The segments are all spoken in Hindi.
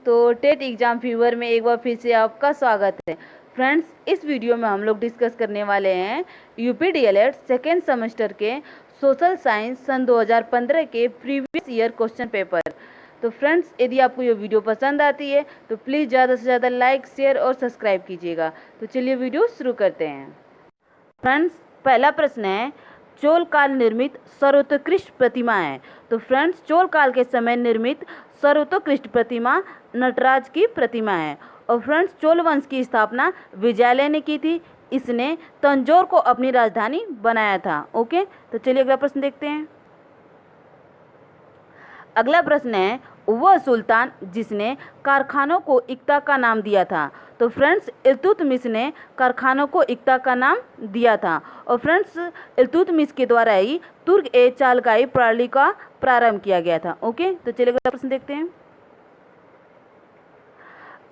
दोस्तों, टेट एग्जाम फीवर में एक बार फिर से आपका स्वागत है। फ्रेंड्स, इस वीडियो में हम लोग डिस्कस करने वाले हैं यूपी डीएलएड सेकेंड सेमेस्टर के सोशल साइंस सन 2015 के प्रीवियस ईयर क्वेश्चन पेपर। तो फ्रेंड्स, यदि आपको ये वीडियो पसंद आती है तो प्लीज़ ज़्यादा से ज़्यादा लाइक, शेयर और सब्सक्राइब कीजिएगा। तो चलिए वीडियो शुरू करते हैं। फ्रेंड्स, पहला प्रश्न है, चोल काल निर्मित सर्वोत्कृष्ट प्रतिमा है। तो फ्रेंड्स, चोल काल के समय निर्मित सर्वोत्कृष्ट प्रतिमा नटराज की प्रतिमा है। और फ्रेंड्स, चोल वंश की स्थापना विजयालय ने की थी। इसने तंजौर को अपनी राजधानी बनाया था। ओके, तो चलिए अगला प्रश्न देखते हैं। अगला प्रश्न है, वह सुल्तान जिसने कारखानों को इक्ता का नाम दिया था। तो फ्रेंड्स, इल्तुतमिश ने कारखानों को इक्ता का नाम दिया था। और फ्रेंड्स, इल्तुतमिश के द्वारा ही तुर्क ए चालकाई प्रणाली का प्रारंभ किया गया था। ओके, तो चलिए अगला प्रश्न देखते हैं।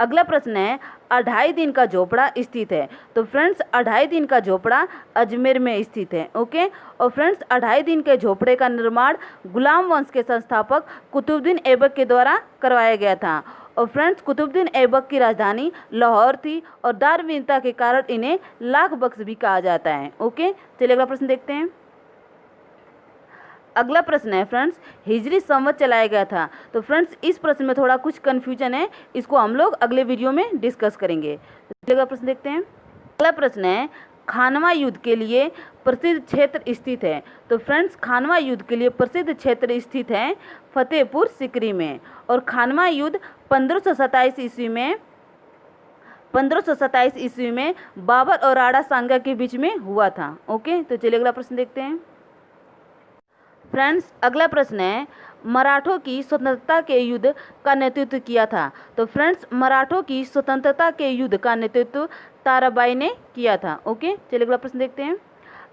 अगला प्रश्न है, अढ़ाई दिन का झोपड़ा स्थित है। तो फ्रेंड्स, अढ़ाई दिन का झोपड़ा अजमेर में स्थित है। ओके, और फ्रेंड्स, अढ़ाई दिन के झोपड़े का निर्माण गुलाम वंश के संस्थापक कुतुबुद्दीन ऐबक के द्वारा करवाया गया था। और फ्रेंड्स, कुतुबुद्दीन ऐबक की राजधानी लाहौर थी और दारवीरता के कारण इन्हें लाख बख्श भी कहा जाता है। ओके, चलिए अगला प्रश्न देखते हैं। अगला प्रश्न है फ्रेंड्स, हिजरी संवत चलाया गया था। तो फ्रेंड्स, इस प्रश्न में थोड़ा कुछ कन्फ्यूजन है, इसको हम लोग अगले वीडियो में डिस्कस करेंगे। तो अगला प्रश्न देखते हैं। अगला प्रश्न है, खानवा युद्ध के लिए प्रसिद्ध क्षेत्र स्थित है। तो फ्रेंड्स, खानवा युद्ध के लिए प्रसिद्ध क्षेत्र स्थित है फतेहपुर सिकरी में। और खानवा युद्ध 1527 ईस्वी में बाबर और राणा सांगा के बीच में हुआ था। ओके, तो चलिए अगला प्रश्न देखते हैं। फ्रेंड्स, अगला प्रश्न है, मराठों की स्वतंत्रता के युद्ध का नेतृत्व किया था। तो फ्रेंड्स, मराठों की स्वतंत्रता के युद्ध का नेतृत्व ताराबाई ने किया था। ओके, चलिए अगला प्रश्न देखते हैं।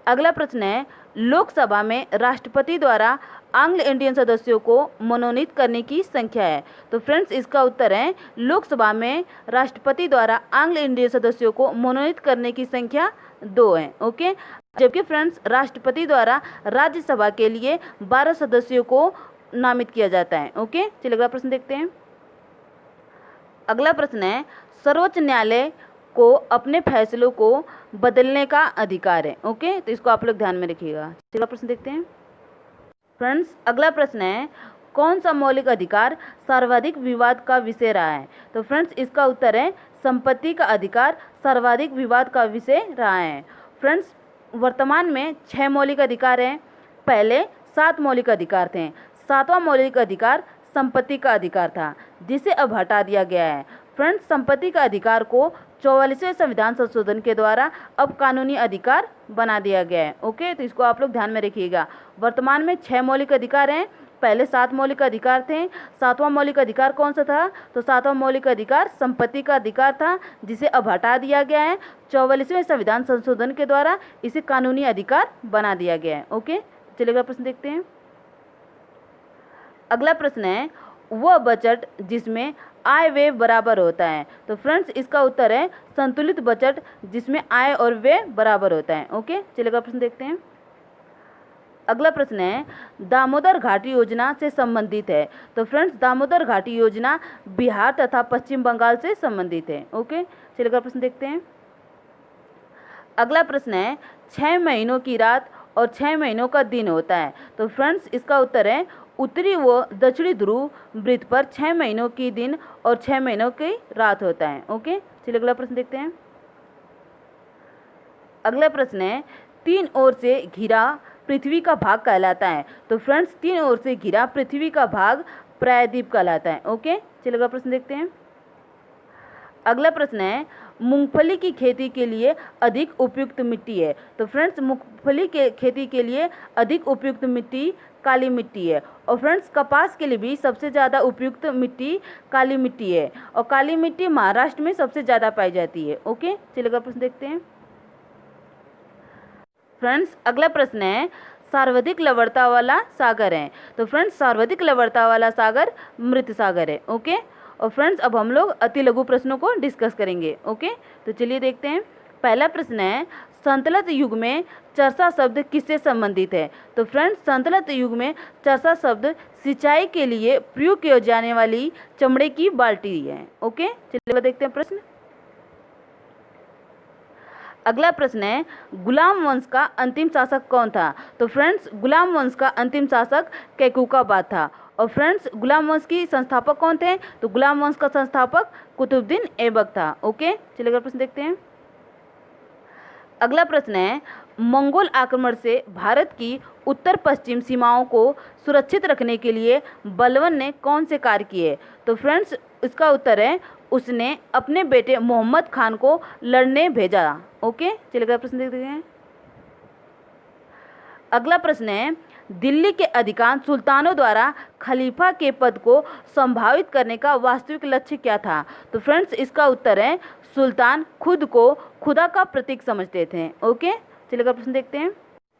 अगला प्रश्न है, लोकसभा में राष्ट्रपति द्वारा एंग्लो इंडियन सदस्यों को मनोनीत करने की संख्या है। तो फ्रेंड्स, इसका उत्तर है, लोकसभा में राष्ट्रपति द्वारा एंग्लो इंडियन सदस्यों को मनोनीत करने की संख्या 2 है। ओके, जबकि फ्रेंड्स, राष्ट्रपति द्वारा राज्यसभा के लिए 12 सदस्यों को नामित किया जाता है। ओके, चलिए अगला प्रश्न देखते हैं। अगला प्रश्न है, सर्वोच्च न्यायालय को अपने फैसलों को बदलने का अधिकार है। ओके, तो इसको आप लोग ध्यान में रखिएगा। अगला प्रश्न देखते हैं। फ्रेंड्स, अगला प्रश्न है, कौन सा मौलिक अधिकार सर्वाधिक विवाद का विषय रहा है। तो फ्रेंड्स, इसका उत्तर है, संपत्ति का अधिकार सर्वाधिक विवाद का विषय रहा है। फ्रेंड्स, वर्तमान में 6 मौलिक अधिकार हैं। पहले 7 मौलिक अधिकार थे। 7वां मौलिक अधिकार संपत्ति का अधिकार था, जिसे अब हटा दिया गया है। फ्रेंड्स, संपत्ति का अधिकार को 44वें संविधान संशोधन के द्वारा अब कानूनी अधिकार बना दिया गया है। ओके, तो इसको आप लोग ध्यान में रखिएगा। वर्तमान में 6 मौलिक अधिकार हैं। पहले 7 मौलिक अधिकार थे। 7वां मौलिक अधिकार कौन सा था? तो 7वां मौलिक अधिकार संपत्ति का अधिकार था, जिसे अब हटा दिया गया है। 44वें संविधान संशोधन के द्वारा इसे कानूनी अधिकार बना दिया गया है। ओके, चलिए अगला प्रश्न देखते हैं। अगला प्रश्न है, वह बजट जिसमें आय व्यय बराबर होता है। तो फ्रेंड्स, इसका उत्तर है, संतुलित बजट जिसमें आय और व्यय बराबर होता है। ओके, चलिए अगला प्रश्न देखते हैं। अगला प्रश्न है, दामोदर घाटी योजना से संबंधित है। तो फ्रेंड्स, दामोदर घाटी योजना बिहार तथा पश्चिम बंगाल से संबंधित है। ओके, चलिए अगला प्रश्न देखते हैं। अगला प्रश्न है, 6 महीनों की रात और 6 महीनों का दिन होता है। तो फ्रेंड्स, इसका उत्तर है, उत्तरी व दक्षिणी ध्रुव वृत्त पर 6 महीनों की दिन और 6 महीनों की रात होता है। ओके, चलिए अगला प्रश्न देखते हैं। अगला प्रश्न है, 3 ओर से घिरा पृथ्वी का भाग कहलाता है। तो फ्रेंड्स, 3 ओर से घिरा पृथ्वी का भाग प्रायद्वीप कहलाता है। ओके, चलिए अगला प्रश्न देखते हैं। अगला प्रश्न है, मूंगफली की खेती के लिए अधिक उपयुक्त मिट्टी है। तो फ्रेंड्स, मूंगफली के खेती के लिए अधिक उपयुक्त मिट्टी काली मिट्टी है। और फ्रेंड्स, कपास के लिए भी सबसे ज़्यादा उपयुक्त मिट्टी काली मिट्टी है। और काली मिट्टी महाराष्ट्र में सबसे ज़्यादा पाई जाती है। ओके, चलिए अगला प्रश्न देखते हैं। फ्रेंड्स, अगला प्रश्न है, सर्वाधिक लवणता वाला सागर है। तो फ्रेंड्स, सर्वाधिक लवणता वाला सागर मृत सागर है। ओके, और फ्रेंड्स, अब हम लोग अति लघु प्रश्नों को डिस्कस करेंगे। ओके, तो चलिए देखते हैं। पहला प्रश्न है, संतलत युग में चरसा शब्द किससे संबंधित है? तो फ्रेंड्स संतलत युग में चरसा शब्द सिंचाई के लिए प्रयोग किए जाने वाली चमड़े की बाल्टी है। ओके, चलिए देखते हैं प्रश्न। अगला प्रश्न है, गुलाम वंश का अंतिम शासक कौन था? तो फ्रेंड्स गुलाम वंश का अंतिम शासक कैकुकाबाद था। और फ्रेंड्स गुलाम वंश की संस्थापक कौन थे? तो गुलाम वंश का संस्थापक कुतुबुद्दीन ऐबक था। ओके, चलिए अगला प्रश्न देखते हैं। अगला प्रश्न है, मंगोल आक्रमण से भारत की उत्तर पश्चिम सीमाओं को सुरक्षित रखने के लिए बलबन ने कौन से कार्य किए? तो फ्रेंड्स इसका उत्तर है, उसने अपने बेटे मोहम्मद खान को लड़ने भेजा। ओके, चलिए अगला प्रश्न देखते हैं। अगला प्रश्न है, दिल्ली के अधिकांश सुल्तानों द्वारा खलीफा के पद को संभावित करने का वास्तविक लक्ष्य क्या था? तो फ्रेंड्स इसका उत्तर है, सुल्तान खुद को खुदा का प्रतीक समझते थे। ओके, चलिए अगला प्रश्न देखते हैं।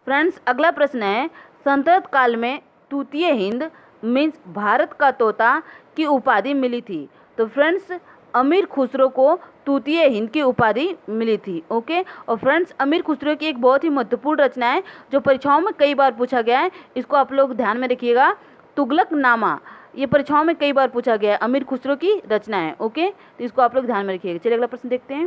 फ्रेंड्स अगला प्रश्न है, सल्तनत काल में तूतीय हिंद मीन्स भारत का तोता की उपाधि मिली थी। तो फ्रेंड्स अमीर खुसरो को तूतीय हिंद की उपाधि मिली थी। ओके, और फ्रेंड्स अमीर खुसरो की एक बहुत ही महत्वपूर्ण रचना है जो परीक्षाओं में कई बार पूछा गया है, इसको आप लोग ध्यान में रखिएगा। तुगलकनामा, ये परीक्षाओं में कई बार पूछा गया है, अमीर खुसरो की रचना है। ओके, तो इसको आप लोग ध्यान में रखिएगा। चलिए अगला प्रश्न देखते हैं।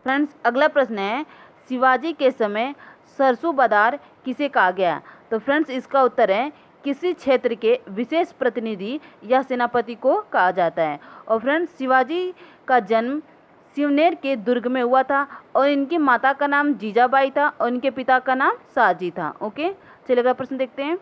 फ्रेंड्स अगला प्रश्न है, शिवाजी के समय सरसों बाजार किसे कहा गया? तो फ्रेंड्स इसका उत्तर है, किसी क्षेत्र के विशेष प्रतिनिधि या सेनापति को कहा जाता है। और फ्रेंड्स शिवाजी का जन्म सिवनेर के दुर्ग में हुआ था और इनकी माता का नाम जीजाबाई था और इनके पिता का नाम शाहजी था। ओके, चलिए अगला प्रश्न देखते हैं।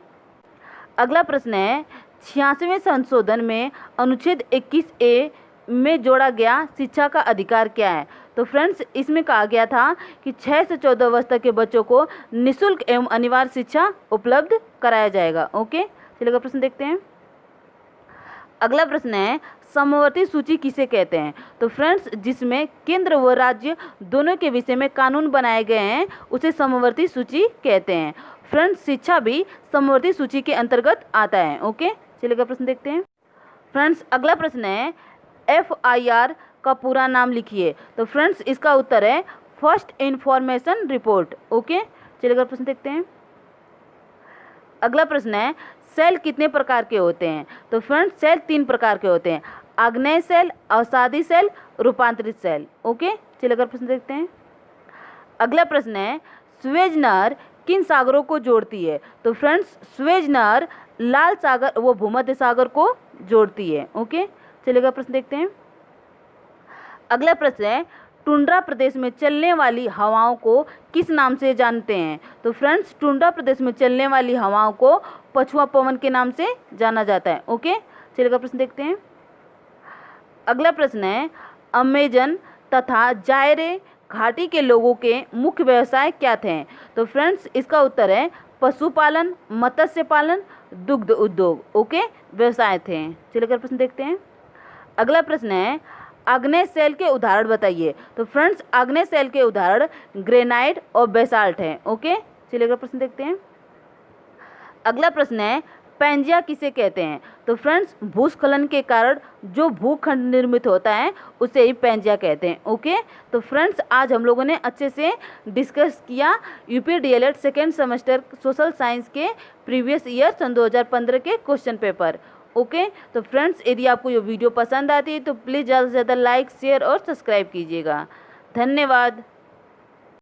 अगला प्रश्न है, 86वें संशोधन में अनुच्छेद 21A में जोड़ा गया शिक्षा का अधिकार क्या है? तो फ्रेंड्स इसमें कहा गया था कि 6 से 14 वर्ष तक के बच्चों को निःशुल्क एवं अनिवार्य शिक्षा उपलब्ध कराया जाएगा। ओके, चलिए अगला प्रश्न देखते हैं। अगला प्रश्न है, समवर्ती सूची किसे कहते हैं? तो फ्रेंड्स जिसमें केंद्र व राज्य दोनों के विषय में कानून बनाए गए हैं उसे समवर्ती सूची कहते हैं। फ्रेंड्स शिक्षा भी समवर्ती सूची के अंतर्गत आता है। ओके, चलिए अगला प्रश्न देखते हैं। फ्रेंड्स अगला प्रश्न है, FIR का पूरा नाम लिखिए। तो फ्रेंड्स इसका उत्तर है फर्स्ट इंफॉर्मेशन रिपोर्ट। ओके, चलिए अगला प्रश्न देखते हैं। अगला प्रश्न है, सेल कितने प्रकार के होते हैं? तो फ्रेंड्स सेल 3 प्रकार के होते हैं, आग्नेय सेल, अवसादी सेल, रूपांतरित सेल। ओके, चलिए अगला प्रश्न देखते हैं। अगला प्रश्न है, सुएज नहर किन सागरों को जोड़ती है? तो फ्रेंड्स सुएज नहर लाल सागर व भूमध्य सागर को जोड़ती है। ओके, चलिए अगला प्रश्न देखते हैं। अगला प्रश्न है, टुंड्रा प्रदेश में चलने वाली हवाओं को किस नाम से जानते हैं? तो फ्रेंड्स टुंड्रा प्रदेश में चलने वाली हवाओं को पछुआ पवन के नाम से जाना जाता है। ओके, चलिए अगला प्रश्न देखते हैं। अगला प्रश्न है, अमेजन तथा जायरे घाटी के लोगों के मुख्य व्यवसाय क्या थे? तो फ्रेंड्स इसका उत्तर है पशुपालन, मत्स्य पालन, दुग्ध उद्योग। ओके, व्यवसाय थे। चलिए अगला प्रश्न देखते हैं। अगला प्रश्न है, आग्नेय सेल के उदाहरण बताइए। तो फ्रेंड्स आग्नेय सेल के उदाहरण ग्रेनाइट और बेसाल्ट हैं। ओके, चलिए अगला प्रश्न देखते हैं। अगला प्रश्न है, पैंजिया किसे कहते हैं? तो फ्रेंड्स भूस्खलन के कारण जो भूखंड निर्मित होता है उसे ही पैंजिया कहते हैं। ओके, तो फ्रेंड्स आज हम लोगों ने अच्छे से डिस्कस किया UPDLED second semester social science के प्रीवियस ईयर सन 2015 के क्वेश्चन पेपर। ओके, तो फ्रेंड्स यदि आपको ये वीडियो पसंद आती है तो प्लीज़ ज़्यादा से ज़्यादा लाइक, शेयर और सब्सक्राइब कीजिएगा। धन्यवाद।